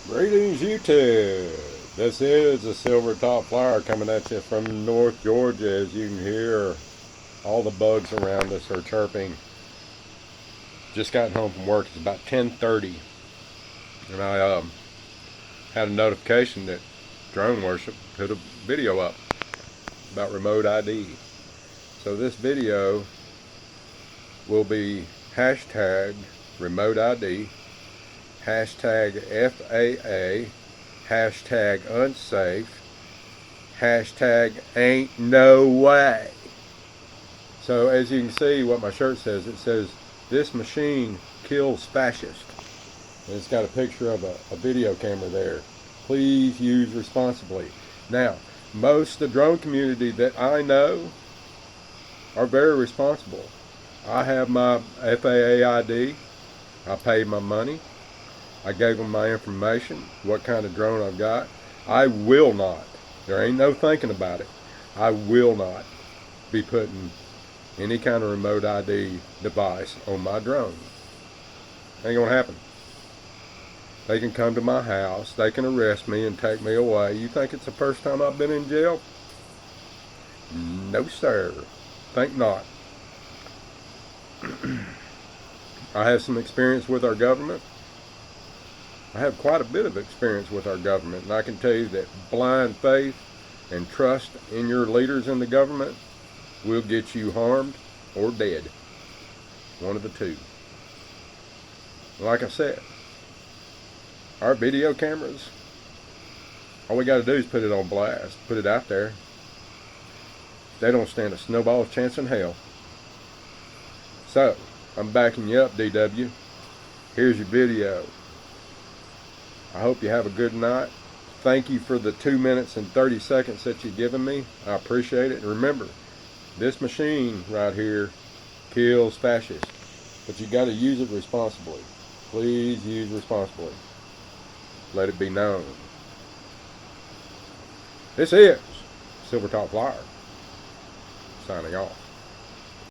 Greetings, YouTube. This is the Silver Top Flyer coming at you from North Georgia. As you can hear, all the bugs around us are chirping. Just gotten home from work. It's about 10:30, and I had a notification that Drone Worship put a video up about remote ID. So this video will be hashtag remote ID, hashtag FAA, hashtag unsafe, hashtag ain't no way. So as you can see what my shirt says, it says this machine kills fascists. And it's got a picture of a video camera there. Please use responsibly. Now, most of the drone community that I know are very responsible. I have my FAA ID. I paid my money. I gave them my information, what kind of drone I've got. I will not, there ain't no thinking about it, I will not be putting any kind of remote ID device on my drone. Ain't gonna happen. They can come to my house, they can arrest me and take me away. You think it's the first time I've been in jail? No, sir. Think not. I have some experience with our government. I have quite a bit of experience with our government, and I can tell you that blind faith and trust in your leaders in the government will get you harmed or dead. One of the two. Like I said, our video cameras, all we got to do is put it on blast, put it out there. They don't stand a snowball's chance in hell. So, I'm backing you up, DW. Here's your video. I hope you have a good night. Thank you for the 2 minutes and 30 seconds that you've given me. I appreciate it. And remember, this machine right here kills fascists. But you got to use it responsibly. Please use responsibly. Let it be known. This is Silver Top Flyer, signing off.